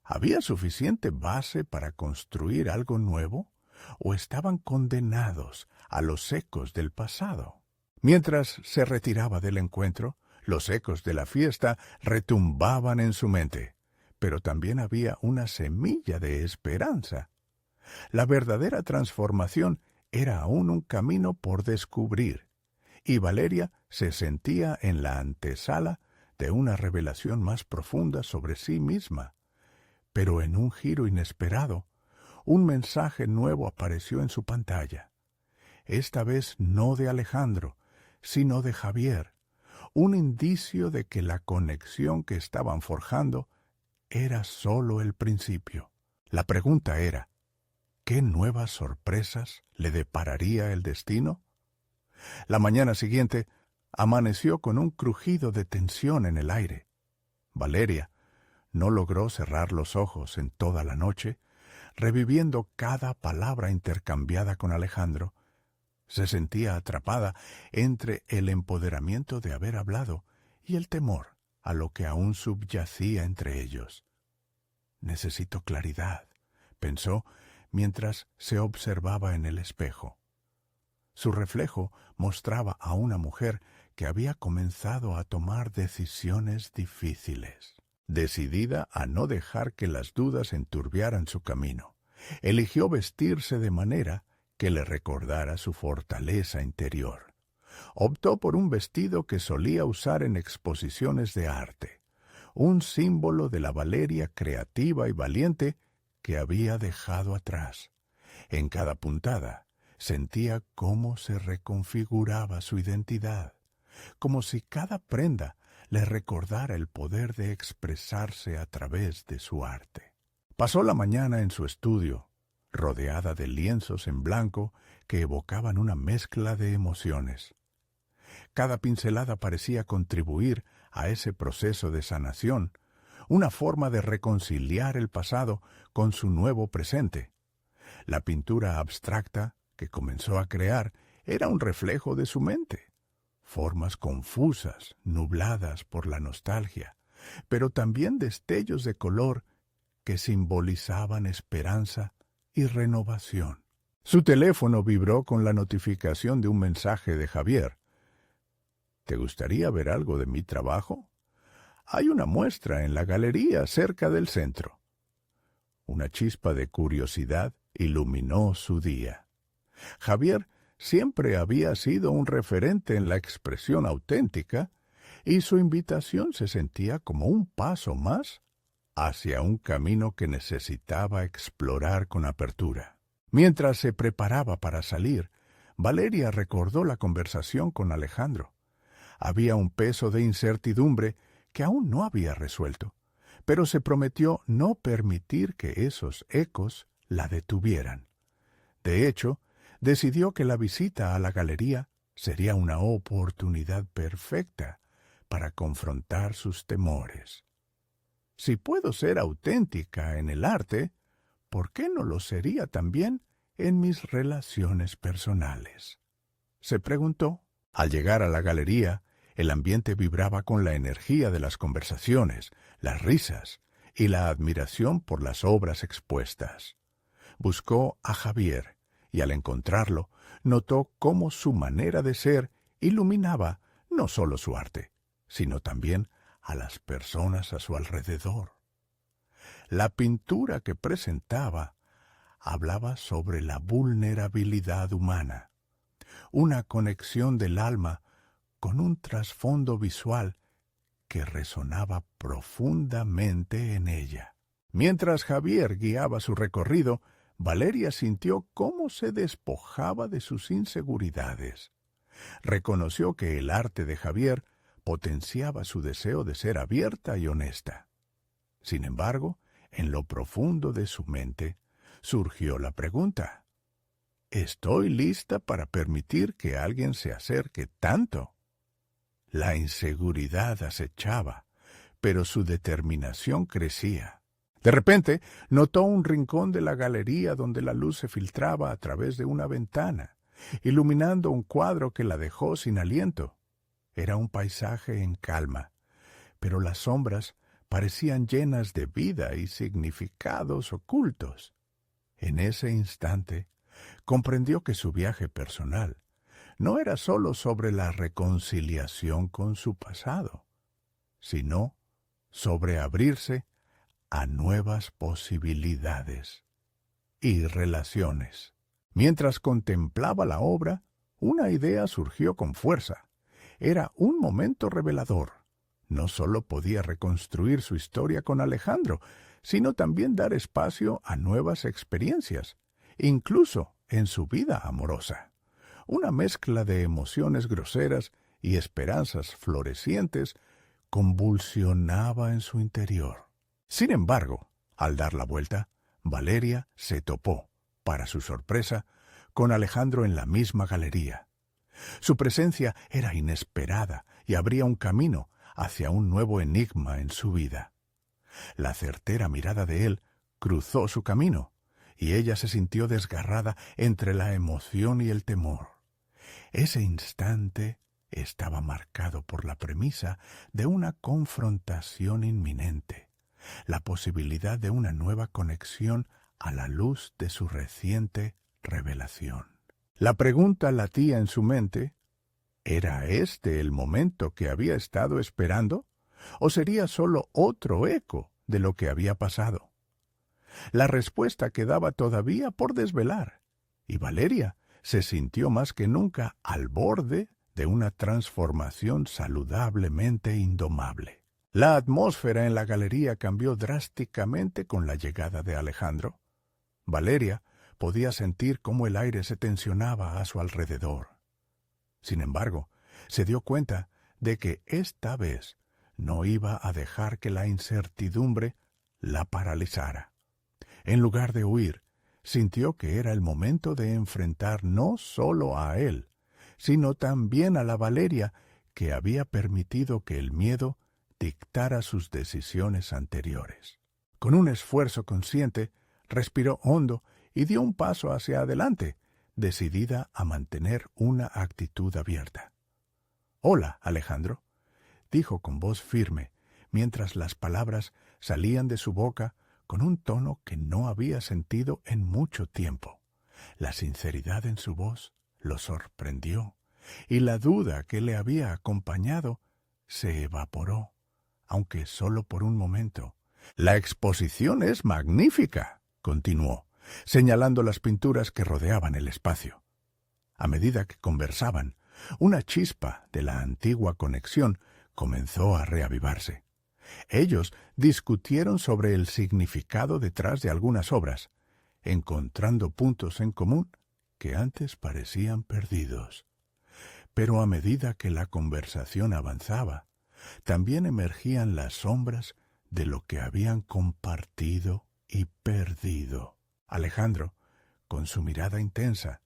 ¿Había suficiente base para construir algo nuevo o estaban condenados a los ecos del pasado? Mientras se retiraba del encuentro, los ecos de la fiesta retumbaban en su mente, pero también había una semilla de esperanza. La verdadera transformación era aún un camino por descubrir, y Valeria se sentía en la antesala de una revelación más profunda sobre sí misma. Pero en un giro inesperado, un mensaje nuevo apareció en su pantalla. Esta vez no de Alejandro, sino de Javier, un indicio de que la conexión que estaban forjando era solo el principio. La pregunta era, ¿qué nuevas sorpresas le depararía el destino? La mañana siguiente amaneció con un crujido de tensión en el aire. Valeria no logró cerrar los ojos en toda la noche, reviviendo cada palabra intercambiada con Alejandro. Se sentía atrapada entre el empoderamiento de haber hablado y el temor a lo que aún subyacía entre ellos. «Necesito claridad», pensó mientras se observaba en el espejo. Su reflejo mostraba a una mujer que había comenzado a tomar decisiones difíciles. Decidida a no dejar que las dudas enturbiaran su camino, eligió vestirse de manera que le recordara su fortaleza interior. Optó por un vestido que solía usar en exposiciones de arte, un símbolo de la Valeria creativa y valiente que había dejado atrás. En cada puntada sentía cómo se reconfiguraba su identidad, como si cada prenda le recordara el poder de expresarse a través de su arte. Pasó la mañana en su estudio, rodeada de lienzos en blanco que evocaban una mezcla de emociones. Cada pincelada parecía contribuir a ese proceso de sanación, una forma de reconciliar el pasado con su nuevo presente. La pintura abstracta que comenzó a crear era un reflejo de su mente. Formas confusas, nubladas por la nostalgia, pero también destellos de color que simbolizaban esperanza y renovación. Su teléfono vibró con la notificación de un mensaje de Javier. «¿Te gustaría ver algo de mi trabajo? Hay una muestra en la galería cerca del centro». Una chispa de curiosidad iluminó su día. Javier siempre había sido un referente en la expresión auténtica, y su invitación se sentía como un paso más hacia un camino que necesitaba explorar con apertura. Mientras se preparaba para salir, Valeria recordó la conversación con Alejandro. Había un peso de incertidumbre que aún no había resuelto, pero se prometió no permitir que esos ecos la detuvieran. De hecho, decidió que la visita a la galería sería una oportunidad perfecta para confrontar sus temores. «Si puedo ser auténtica en el arte, ¿por qué no lo sería también en mis relaciones personales? Se preguntó. Al llegar a la galería, el ambiente vibraba con la energía de las conversaciones, las risas y la admiración por las obras expuestas. Buscó a Javier y al encontrarlo, notó cómo su manera de ser iluminaba no solo su arte, sino también a las personas a su alrededor. La pintura que presentaba hablaba sobre la vulnerabilidad humana, una conexión del alma con un trasfondo visual que resonaba profundamente en ella. Mientras Javier guiaba su recorrido, Valeria sintió cómo se despojaba de sus inseguridades. Reconoció que el arte de Javier potenciaba su deseo de ser abierta y honesta. Sin embargo, en lo profundo de su mente surgió la pregunta: ¿estoy lista para permitir que alguien se acerque tanto? La inseguridad acechaba, pero su determinación crecía. De repente, notó un rincón de la galería donde la luz se filtraba a través de una ventana, iluminando un cuadro que la dejó sin aliento. Era un paisaje en calma, pero las sombras parecían llenas de vida y significados ocultos. En ese instante, comprendió que su viaje personal no era solo sobre la reconciliación con su pasado, sino sobre abrirse a nuevas posibilidades y relaciones. Mientras contemplaba la obra, una idea surgió con fuerza. Era un momento revelador. No solo podía reconstruir su historia con Alejandro, sino también dar espacio a nuevas experiencias, incluso en su vida amorosa. Una mezcla de emociones groseras y esperanzas florecientes convulsionaba en su interior. Sin embargo, al dar la vuelta, Valeria se topó, para su sorpresa, con Alejandro en la misma galería. Su presencia era inesperada y abría un camino hacia un nuevo enigma en su vida. La certera mirada de él cruzó su camino, y ella se sintió desgarrada entre la emoción y el temor. Ese instante estaba marcado por la premisa de una confrontación inminente, la posibilidad de una nueva conexión a la luz de su reciente revelación. La pregunta latía en su mente: ¿era este el momento que había estado esperando? ¿O sería solo otro eco de lo que había pasado? La respuesta quedaba todavía por desvelar, y Valeria se sintió más que nunca al borde de una transformación saludablemente indomable. La atmósfera en la galería cambió drásticamente con la llegada de Alejandro. Valeria podía sentir cómo el aire se tensionaba a su alrededor. Sin embargo, se dio cuenta de que esta vez no iba a dejar que la incertidumbre la paralizara. En lugar de huir, sintió que era el momento de enfrentar no solo a él, sino también a la Valeria que había permitido que el miedo dictara sus decisiones anteriores. Con un esfuerzo consciente, respiró hondo y dio un paso hacia adelante, decidida a mantener una actitud abierta. «Hola, Alejandro», dijo con voz firme, mientras las palabras salían de su boca con un tono que no había sentido en mucho tiempo. La sinceridad en su voz lo sorprendió, y la duda que le había acompañado se evaporó, aunque solo por un momento. «La exposición es magnífica», continuó, señalando las pinturas que rodeaban el espacio. A medida que conversaban, una chispa de la antigua conexión comenzó a reavivarse. Ellos discutieron sobre el significado detrás de algunas obras, encontrando puntos en común que antes parecían perdidos. Pero a medida que la conversación avanzaba, también emergían las sombras de lo que habían compartido y perdido. Alejandro, con su mirada intensa,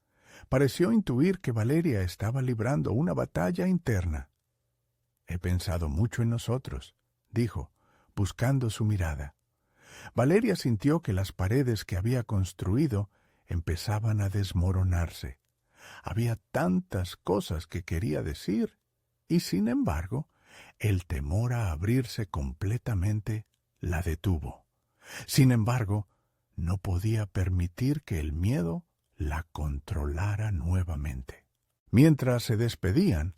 pareció intuir que Valeria estaba librando una batalla interna. «He pensado mucho en nosotros», dijo, buscando su mirada. Valeria sintió que las paredes que había construido empezaban a desmoronarse. Había tantas cosas que quería decir, y sin embargo, el temor a abrirse completamente la detuvo. Sin embargo, no podía permitir que el miedo la controlara nuevamente. Mientras se despedían,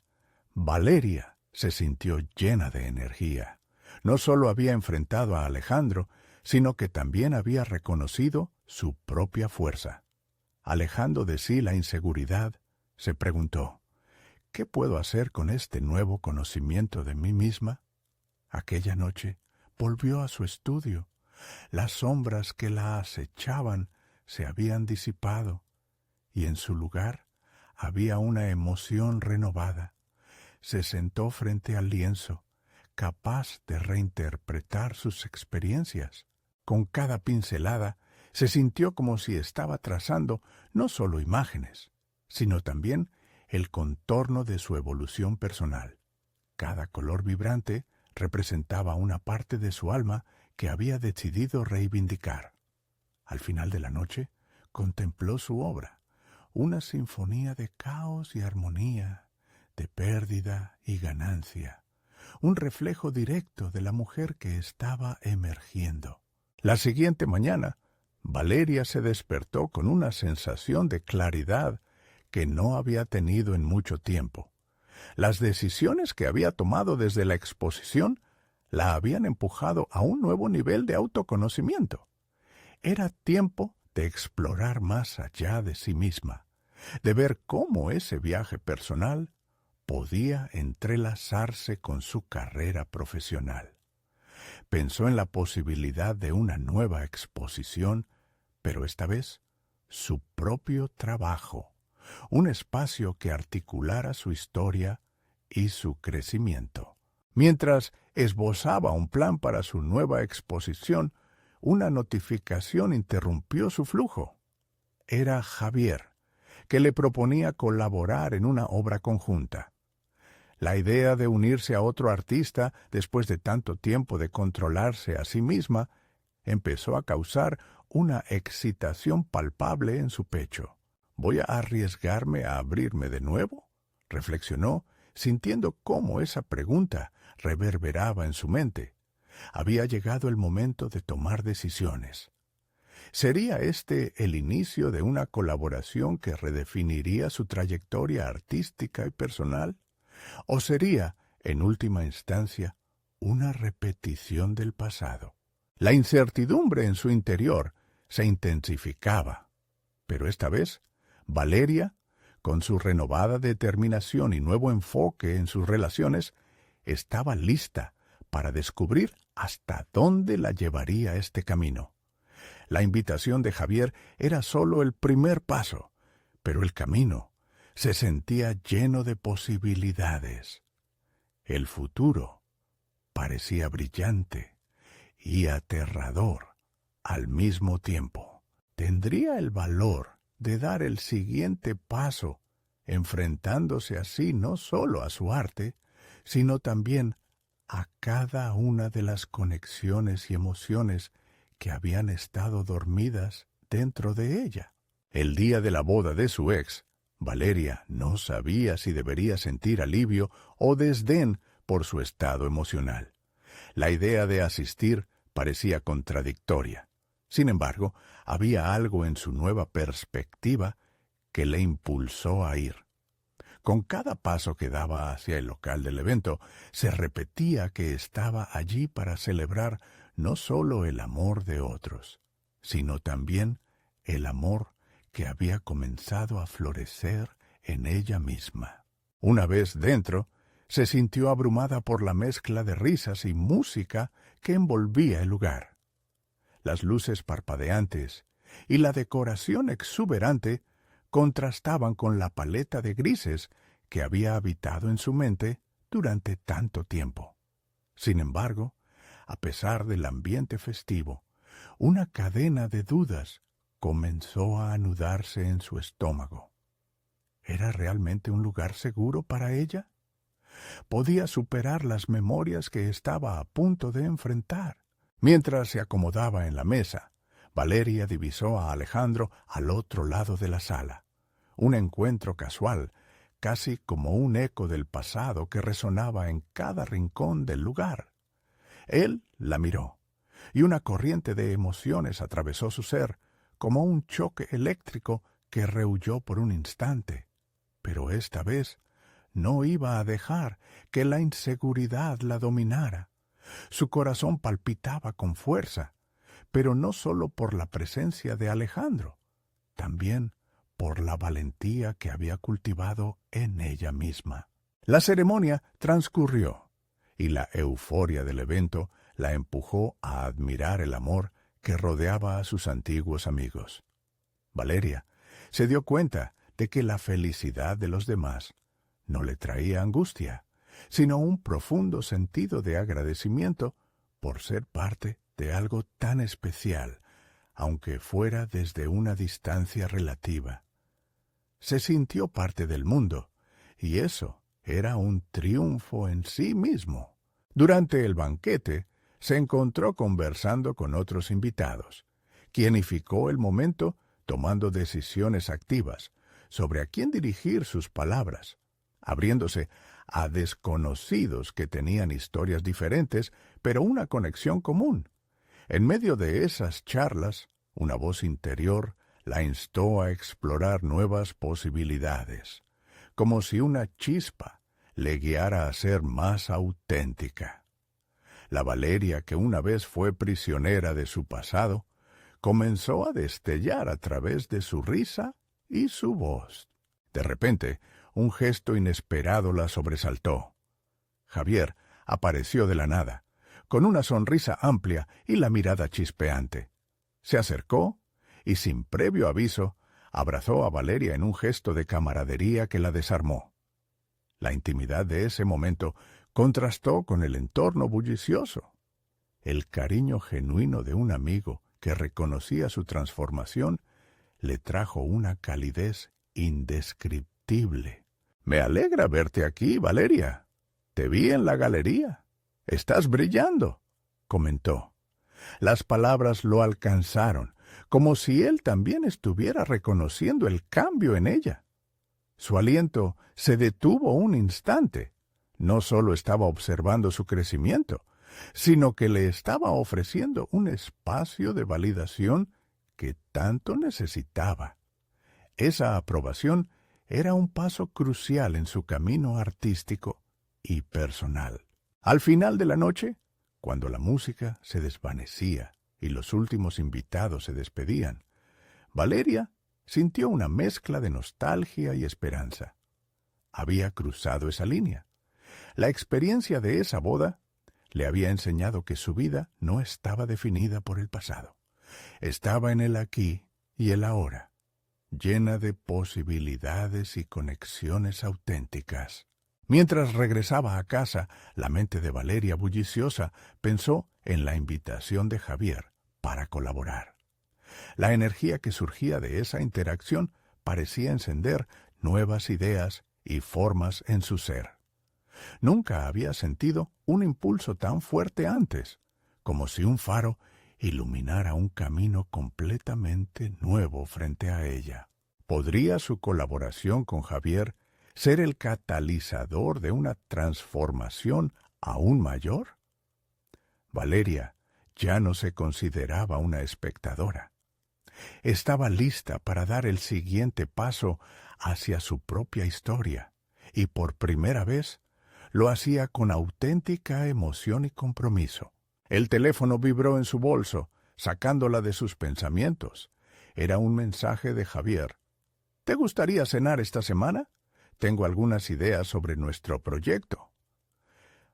Valeria se sintió llena de energía. No solo había enfrentado a Alejandro, sino que también había reconocido su propia fuerza. Alejando de sí la inseguridad, se preguntó, ¿qué puedo hacer con este nuevo conocimiento de mí misma? Aquella noche volvió a su estudio. Las sombras que la acechaban se habían disipado, y en su lugar había una emoción renovada. Se sentó frente al lienzo, capaz de reinterpretar sus experiencias. Con cada pincelada, se sintió como si estaba trazando no solo imágenes, sino también el contorno de su evolución personal. Cada color vibrante representaba una parte de su alma que había decidido reivindicar. Al final de la noche, contempló su obra, una sinfonía de caos y armonía, de pérdida y ganancia, un reflejo directo de la mujer que estaba emergiendo. La siguiente mañana, Valeria se despertó con una sensación de claridad que no había tenido en mucho tiempo. Las decisiones que había tomado desde la exposición la habían empujado a un nuevo nivel de autoconocimiento. Era tiempo de explorar más allá de sí misma, de ver cómo ese viaje personal podía entrelazarse con su carrera profesional. Pensó en la posibilidad de una nueva exposición, pero esta vez su propio trabajo, un espacio que articulara su historia y su crecimiento. Mientras esbozaba un plan para su nueva exposición, una notificación interrumpió su flujo. Era Javier, que le proponía colaborar en una obra conjunta. La idea de unirse a otro artista después de tanto tiempo de controlarse a sí misma empezó a causar una excitación palpable en su pecho. ¿Voy a arriesgarme a abrirme de nuevo?, reflexionó, sintiendo cómo esa pregunta reverberaba en su mente. Había llegado el momento de tomar decisiones. ¿Sería este el inicio de una colaboración que redefiniría su trayectoria artística y personal? ¿O sería, en última instancia, una repetición del pasado? La incertidumbre en su interior se intensificaba, pero esta vez, Valeria, con su renovada determinación y nuevo enfoque en sus relaciones, estaba lista para descubrir hasta dónde la llevaría este camino. La invitación de Javier era solo el primer paso, pero el camino se sentía lleno de posibilidades. El futuro parecía brillante y aterrador al mismo tiempo. ¿Tendría el valor de dar el siguiente paso, enfrentándose así no solo a su arte, sino también a cada una de las conexiones y emociones que habían estado dormidas dentro de ella? El día de la boda de su ex, Valeria no sabía si debería sentir alivio o desdén por su estado emocional. La idea de asistir parecía contradictoria. Sin embargo, había algo en su nueva perspectiva que le impulsó a ir. Con cada paso que daba hacia el local del evento, se repetía que estaba allí para celebrar no solo el amor de otros, sino también el amor que había comenzado a florecer en ella misma. Una vez dentro, se sintió abrumada por la mezcla de risas y música que envolvía el lugar. Las luces parpadeantes y la decoración exuberante contrastaban con la paleta de grises que había habitado en su mente durante tanto tiempo. Sin embargo, a pesar del ambiente festivo, una cadena de dudas comenzó a anudarse en su estómago. ¿Era realmente un lugar seguro para ella? ¿Podía superar las memorias que estaba a punto de enfrentar? Mientras se acomodaba en la mesa, Valeria divisó a Alejandro al otro lado de la sala. Un encuentro casual, casi como un eco del pasado que resonaba en cada rincón del lugar. Él la miró, y una corriente de emociones atravesó su ser, como un choque eléctrico que rehuyó por un instante. Pero esta vez no iba a dejar que la inseguridad la dominara. Su corazón palpitaba con fuerza, pero no solo por la presencia de Alejandro, también por la valentía que había cultivado en ella misma. La ceremonia transcurrió, y la euforia del evento la empujó a admirar el amor que rodeaba a sus antiguos amigos. Valeria se dio cuenta de que la felicidad de los demás no le traía angustia, sino un profundo sentido de agradecimiento por ser parte de algo tan especial, aunque fuera desde una distancia relativa. Se sintió parte del mundo, y eso era un triunfo en sí mismo. Durante el banquete, se encontró conversando con otros invitados, quienificó el momento tomando decisiones activas sobre a quién dirigir sus palabras, abriéndose a desconocidos que tenían historias diferentes, pero una conexión común. En medio de esas charlas, una voz interior la instó a explorar nuevas posibilidades, como si una chispa le guiara a ser más auténtica. La Valeria que una vez fue prisionera de su pasado, comenzó a destellar a través de su risa y su voz. De repente, un gesto inesperado la sobresaltó. Javier apareció de la nada, con una sonrisa amplia y la mirada chispeante. Se acercó y, sin previo aviso, abrazó a Valeria en un gesto de camaradería que la desarmó. La intimidad de ese momento contrastó con el entorno bullicioso. El cariño genuino de un amigo que reconocía su transformación le trajo una calidez indescriptible. «Me alegra verte aquí, Valeria. Te vi en la galería. Estás brillando», comentó. Las palabras lo alcanzaron, como si él también estuviera reconociendo el cambio en ella. Su aliento se detuvo un instante. No solo estaba observando su crecimiento, sino que le estaba ofreciendo un espacio de validación que tanto necesitaba. Esa aprobación era un paso crucial en su camino artístico y personal. Al final de la noche, cuando la música se desvanecía y los últimos invitados se despedían, Valeria sintió una mezcla de nostalgia y esperanza. Había cruzado esa línea. La experiencia de esa boda le había enseñado que su vida no estaba definida por el pasado. Estaba en el aquí y el ahora, llena de posibilidades y conexiones auténticas. Mientras regresaba a casa, la mente de Valeria, bulliciosa, pensó en la invitación de Javier para colaborar. La energía que surgía de esa interacción parecía encender nuevas ideas y formas en su ser. Nunca había sentido un impulso tan fuerte antes, como si un faro iluminara un camino completamente nuevo frente a ella. ¿Podría su colaboración con Javier ser el catalizador de una transformación aún mayor? Valeria ya no se consideraba una espectadora. Estaba lista para dar el siguiente paso hacia su propia historia, y por primera vez lo hacía con auténtica emoción y compromiso. El teléfono vibró en su bolso, sacándola de sus pensamientos. Era un mensaje de Javier. «¿Te gustaría cenar esta semana? Tengo algunas ideas sobre nuestro proyecto».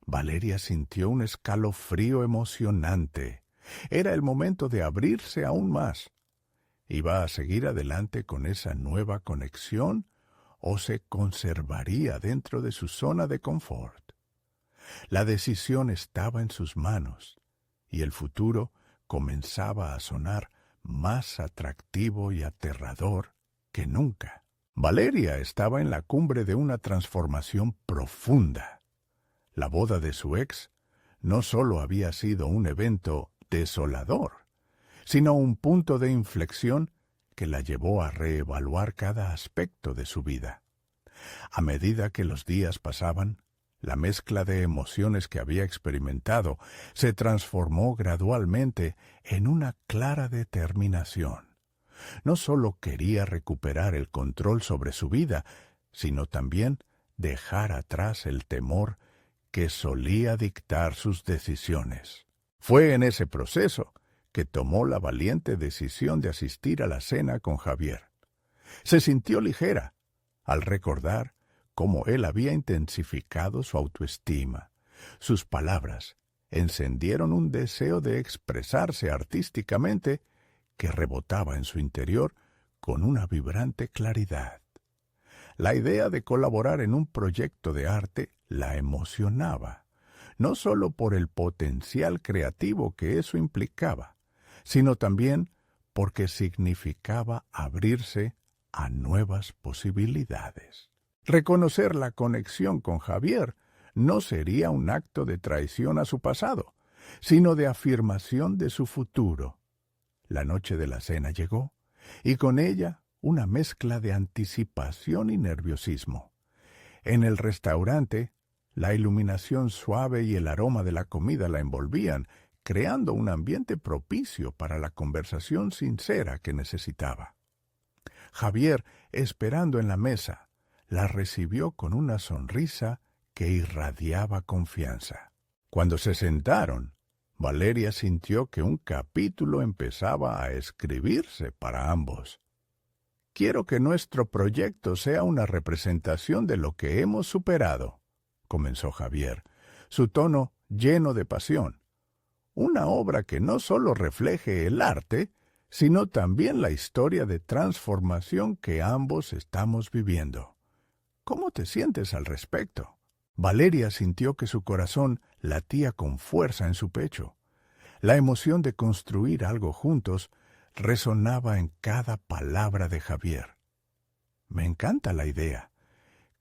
Valeria sintió un escalofrío emocionante. Era el momento de abrirse aún más. ¿Iba a seguir adelante con esa nueva conexión o se conservaría dentro de su zona de confort? La decisión estaba en sus manos y el futuro comenzaba a sonar más atractivo y aterrador que nunca. Valeria estaba en la cumbre de una transformación profunda. La boda de su ex no solo había sido un evento desolador, sino un punto de inflexión que la llevó a reevaluar cada aspecto de su vida. A medida que los días pasaban, la mezcla de emociones que había experimentado se transformó gradualmente en una clara determinación. No solo quería recuperar el control sobre su vida, sino también dejar atrás el temor que solía dictar sus decisiones. Fue en ese proceso que tomó la valiente decisión de asistir a la cena con Javier. Se sintió ligera al recordar cómo él había intensificado su autoestima. Sus palabras encendieron un deseo de expresarse artísticamente que rebotaba en su interior con una vibrante claridad. La idea de colaborar en un proyecto de arte la emocionaba, no solo por el potencial creativo que eso implicaba, sino también porque significaba abrirse a nuevas posibilidades. Reconocer la conexión con Javier no sería un acto de traición a su pasado, sino de afirmación de su futuro. La noche de la cena llegó, y con ella una mezcla de anticipación y nerviosismo. En el restaurante, la iluminación suave y el aroma de la comida la envolvían, creando un ambiente propicio para la conversación sincera que necesitaba. Javier, esperando en la mesa, la recibió con una sonrisa que irradiaba confianza. Cuando se sentaron, Valeria sintió que un capítulo empezaba a escribirse para ambos. «Quiero que nuestro proyecto sea una representación de lo que hemos superado», comenzó Javier, su tono lleno de pasión. «Una obra que no solo refleje el arte, sino también la historia de transformación que ambos estamos viviendo. ¿Cómo te sientes al respecto?» Valeria sintió que su corazón latía con fuerza en su pecho. La emoción de construir algo juntos resonaba en cada palabra de Javier. «Me encanta la idea.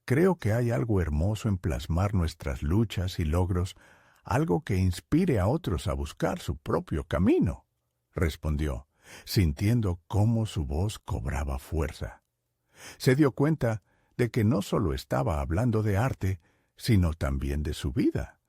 Creo que hay algo hermoso en plasmar nuestras luchas y logros, algo que inspire a otros a buscar su propio camino», respondió, sintiendo cómo su voz cobraba fuerza. Se dio cuenta de que no solo estaba hablando de arte, sino también de su vida,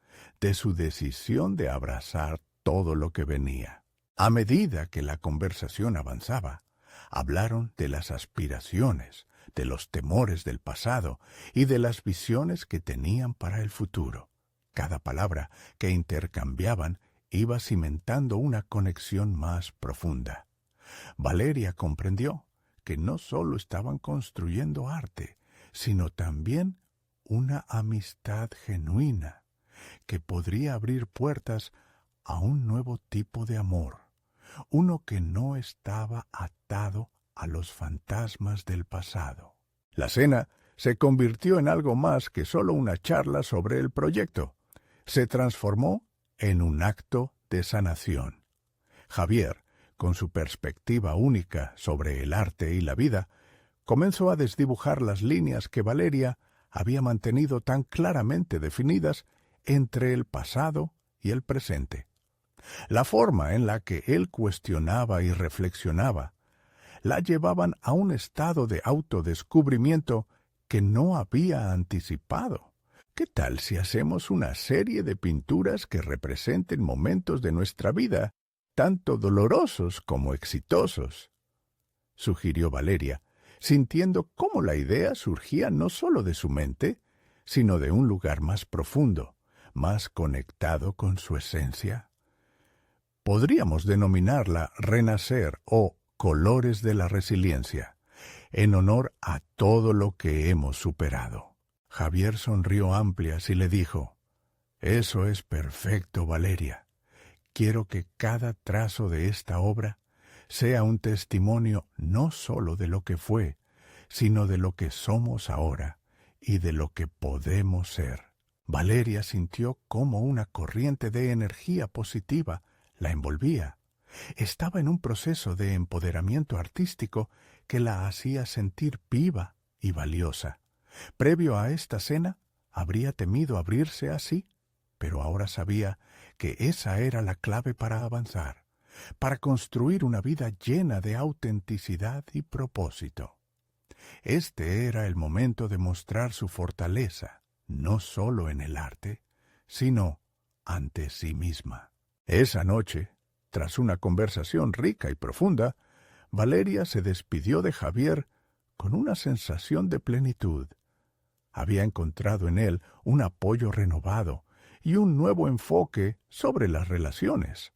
de su decisión de abrazar todo lo que venía. A medida que la conversación avanzaba, hablaron de las aspiraciones, de los temores del pasado y de las visiones que tenían para el futuro. Cada palabra que intercambiaban iba cimentando una conexión más profunda. Valeria comprendió que no solo estaban construyendo arte, sino también una amistad genuina que podría abrir puertas a un nuevo tipo de amor, uno que no estaba atado a los fantasmas del pasado. La cena se convirtió en algo más que solo una charla sobre el proyecto. Se transformó en un acto de sanación. Javier, con su perspectiva única sobre el arte y la vida, comenzó a desdibujar las líneas que Valeria había mantenido tan claramente definidas entre el pasado y el presente. La forma en la que él cuestionaba y reflexionaba la llevaban a un estado de autodescubrimiento que no había anticipado. ¿Qué tal si hacemos una serie de pinturas que representen momentos de nuestra vida, tanto dolorosos como exitosos?, sugirió Valeria, sintiendo cómo la idea surgía no solo de su mente, sino de un lugar más profundo, más conectado con su esencia. Podríamos denominarla Renacer o Colores de la Resiliencia, en honor a todo lo que hemos superado. Javier sonrió amplias y le dijo: «Eso es perfecto, Valeria. Quiero que cada trazo de esta obra sea un testimonio no solo de lo que fue, sino de lo que somos ahora y de lo que podemos ser». Valeria sintió cómo una corriente de energía positiva la envolvía. Estaba en un proceso de empoderamiento artístico que la hacía sentir viva y valiosa. Previo a esta cena, habría temido abrirse así, pero ahora sabía que esa era la clave para avanzar, para construir una vida llena de autenticidad y propósito. Este era el momento de mostrar su fortaleza, no solo en el arte, sino ante sí misma. Esa noche, tras una conversación rica y profunda, Valeria se despidió de Javier con una sensación de plenitud. Había encontrado en él un apoyo renovado y un nuevo enfoque sobre las relaciones.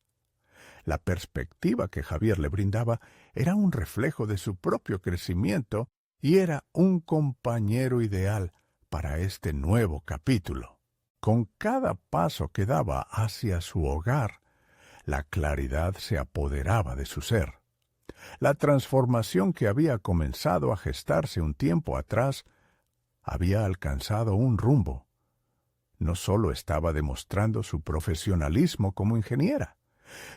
La perspectiva que Javier le brindaba era un reflejo de su propio crecimiento y era un compañero ideal para este nuevo capítulo. Con cada paso que daba hacia su hogar, la claridad se apoderaba de su ser. La transformación que había comenzado a gestarse un tiempo atrás había alcanzado un rumbo. No solo estaba demostrando su profesionalismo como ingeniera,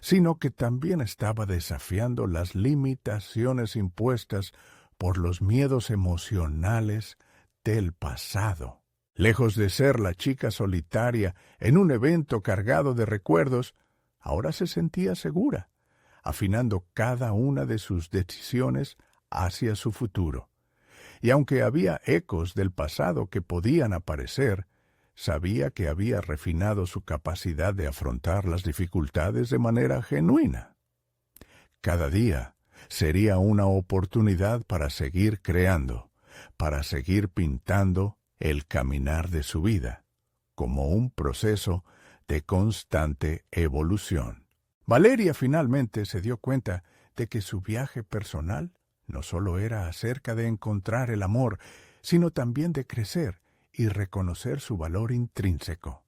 sino que también estaba desafiando las limitaciones impuestas por los miedos emocionales del pasado. Lejos de ser la chica solitaria en un evento cargado de recuerdos, ahora se sentía segura, afinando cada una de sus decisiones hacia su futuro. Y aunque había ecos del pasado que podían aparecer, sabía que había refinado su capacidad de afrontar las dificultades de manera genuina. Cada día sería una oportunidad para seguir creando, para seguir pintando el caminar de su vida, como un proceso de constante evolución. Valeria finalmente se dio cuenta de que su viaje personal no solo era acerca de encontrar el amor, sino también de crecer y reconocer su valor intrínseco.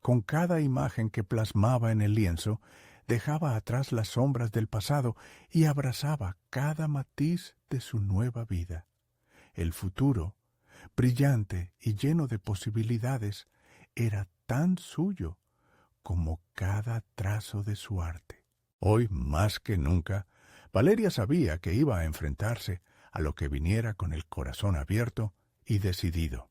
Con cada imagen que plasmaba en el lienzo, dejaba atrás las sombras del pasado y abrazaba cada matiz de su nueva vida. El futuro, brillante y lleno de posibilidades, era tan suyo como cada trazo de su arte. Hoy, más que nunca, Valeria sabía que iba a enfrentarse a lo que viniera con el corazón abierto y decidido.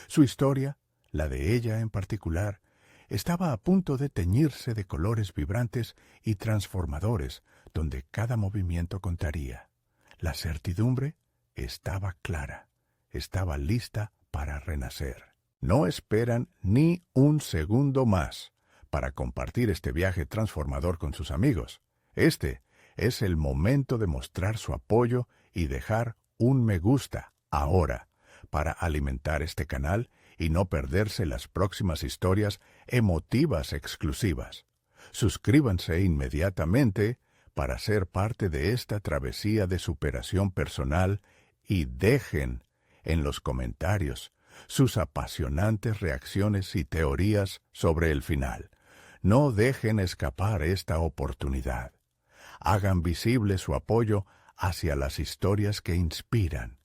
Su historia, la de ella en particular, estaba a punto de teñirse de colores vibrantes y transformadores, donde cada movimiento contaría. La certidumbre estaba clara, estaba lista para renacer. No esperan ni un segundo más para compartir este viaje transformador con sus amigos. Este es el momento de mostrar su apoyo y dejar un me gusta ahora para alimentar este canal y no perderse las próximas historias emotivas exclusivas. Suscríbanse inmediatamente para ser parte de esta travesía de superación personal y dejen en los comentarios sus apasionantes reacciones y teorías sobre el final. No dejen escapar esta oportunidad. Hagan visible su apoyo hacia las historias que inspiran,